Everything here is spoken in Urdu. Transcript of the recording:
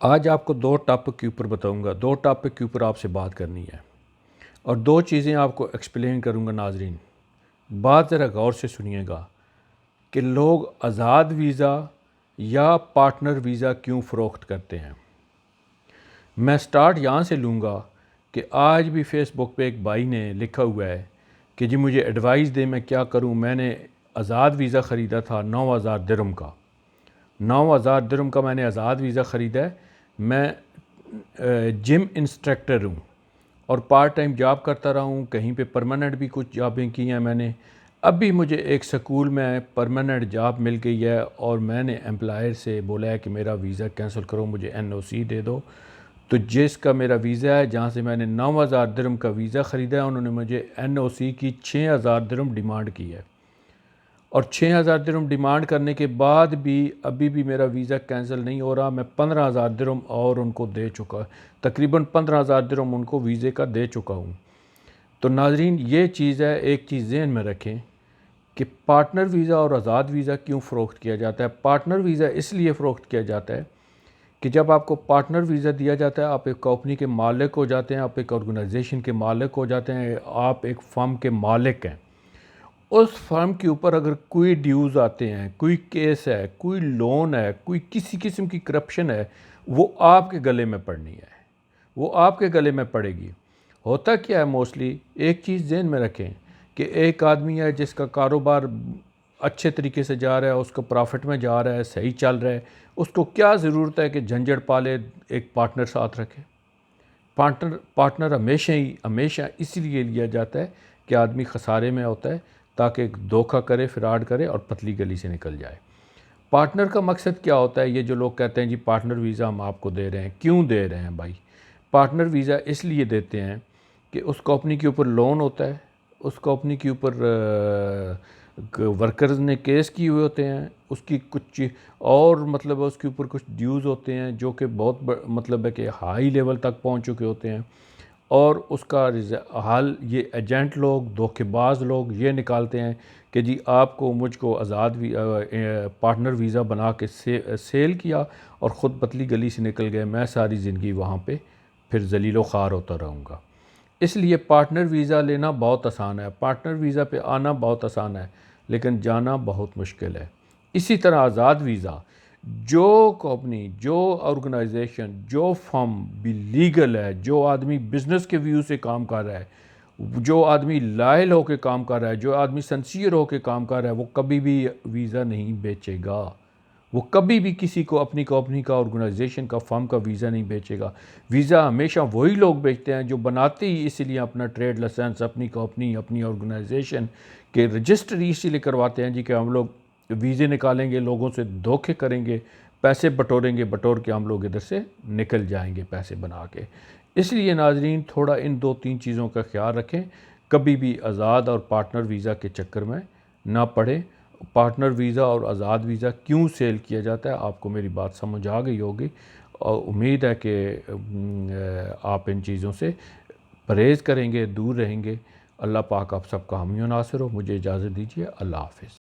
آج آپ کو دو ٹاپک کے اوپر بتاؤں گا، دو ٹاپک کے اوپر آپ سے بات کرنی ہے اور دو چیزیں آپ کو ایکسپلین کروں گا ناظرین۔ بات ذرا غور سے سنیے گا کہ لوگ آزاد ویزا یا پارٹنر ویزا کیوں فروخت کرتے ہیں۔ میں سٹارٹ یہاں سے لوں گا کہ آج بھی فیس بک پہ ایک بھائی نے لکھا ہوا ہے کہ جی مجھے ایڈوائز دے میں کیا کروں۔ میں نے آزاد ویزا خریدا تھا 9,000 درہم کا، 9,000 درہم کا میں نے آزاد ویزا خریدا ہے۔ میں جم انسٹرکٹر ہوں اور پارٹ ٹائم جاب کرتا رہا ہوں، کہیں پہ پرماننٹ بھی کچھ جابیں کی ہیں میں نے۔ اب بھی مجھے ایک سکول میں پرماننٹ جاب مل گئی ہے اور میں نے امپلائر سے بولا ہے کہ میرا ویزا کینسل کرو، مجھے NOC دے دو۔ تو جس کا میرا ویزا ہے، جہاں سے میں نے 9,000 درہم کا ویزا خریدا ہے، انہوں نے مجھے NOC کی 6,000 درہم ڈیمانڈ کی ہے، اور 6,000 درہم ڈیمانڈ کرنے کے بعد بھی ابھی بھی میرا ویزا کینسل نہیں ہو رہا۔ میں 15,000 درہم اور ان کو دے چکا، تقریباً 15,000 درہم ان کو ویزے کا دے چکا ہوں۔ تو ناظرین یہ چیز ہے، ایک چیز ذہن میں رکھیں کہ پارٹنر ویزا اور آزاد ویزا کیوں فروخت کیا جاتا ہے۔ پارٹنر ویزا اس لیے فروخت کیا جاتا ہے کہ جب آپ کو پارٹنر ویزا دیا جاتا ہے، آپ ایک کمپنی کے مالک ہو جاتے ہیں، آپ ایک آرگنائزیشن کے مالک ہو جاتے ہیں، آپ ایک فرم کے مالک ہیں۔ اس فرم کے اوپر اگر کوئی ڈیوز آتے ہیں، کوئی کیس ہے، کوئی لون ہے، کوئی کسی قسم کی کرپشن ہے، وہ آپ کے گلے میں پڑنی ہے، وہ آپ کے گلے میں پڑے گی۔ ہوتا کیا ہے موسٹلی، ایک چیز ذہن میں رکھیں کہ ایک آدمی ہے جس کا کاروبار اچھے طریقے سے جا رہا ہے، اس کو پرافٹ میں جا رہا ہے، صحیح چل رہا ہے، اس کو کیا ضرورت ہے کہ جھنجھڑ پالے، ایک پارٹنر ساتھ رکھے۔ پارٹنر ہمیشہ اس لیے لیا جاتا ہے کہ آدمی خسارے میں ہوتا ہے تاکہ دھوکہ کرے، فراڈ کرے اور پتلی گلی سے نکل جائے۔ پارٹنر کا مقصد کیا ہوتا ہے؟ یہ جو لوگ کہتے ہیں جی پارٹنر ویزا ہم آپ کو دے رہے ہیں، کیوں دے رہے ہیں بھائی؟ پارٹنر ویزا اس لیے دیتے ہیں کہ اس کمپنی کے اوپر لون ہوتا ہے، اس کمپنی کے اوپر ورکرز نے کیس کیے ہوئے ہوتے ہیں، اس کی کچھ اور مطلب اس کے اوپر کچھ ڈیوز ہوتے ہیں جو کہ بہت مطلب ہے کہ ہائی لیول تک پہنچ چکے ہوتے ہیں، اور اس کا حال یہ ایجنٹ لوگ، دھوکے باز لوگ یہ نکالتے ہیں کہ جی آپ کو مجھ کو آزاد پارٹنر ویزا بنا کے سیل کیا اور خود پتلی گلی سے نکل گئے، میں ساری زندگی وہاں پہ پھر ذلیل و خوار ہوتا رہوں گا۔ اس لیے پارٹنر ویزا لینا بہت آسان ہے، پارٹنر ویزا پہ آنا بہت آسان ہے، لیکن جانا بہت مشکل ہے۔ اسی طرح آزاد ویزا، جو کمپنی، جو آرگنائزیشن، جو فرم بھی لیگل ہے، جو آدمی بزنس کے ویو سے کام کر رہا ہے، جو آدمی لائل ہو کے کام کر رہا ہے، جو آدمی سنسیئر ہو کے کام کر رہا ہے، وہ کبھی بھی ویزا نہیں بیچے گا۔ وہ کبھی بھی کسی کو اپنی کمپنی کا، آرگنائزیشن کا، فرم کا ویزا نہیں بیچے گا۔ ویزا ہمیشہ وہی لوگ بیچتے ہیں جو بناتے ہی اسی لیے اپنا ٹریڈ لائسنس، اپنی کمپنی، اپنی آرگنائزیشن کے رجسٹر اسی لیے کرواتے ہیں جی کہ ہم لوگ ویزے نکالیں گے، لوگوں سے دھوکے کریں گے، پیسے بٹوریں گے، بٹور کے ہم لوگ ادھر سے نکل جائیں گے پیسے بنا کے۔ اس لیے ناظرین تھوڑا ان دو تین چیزوں کا خیال رکھیں، کبھی بھی آزاد اور پارٹنر ویزا کے چکر میں نہ پڑیں۔ پارٹنر ویزا اور آزاد ویزا کیوں سیل کیا جاتا ہے، آپ کو میری بات سمجھ آ گئی ہوگی، اور امید ہے کہ آپ ان چیزوں سے پرہیز کریں گے، دور رہیں گے۔ اللہ پاک آپ سب کا حامی و ناصر ہو۔ مجھے اجازت دیجیے، اللہ حافظ۔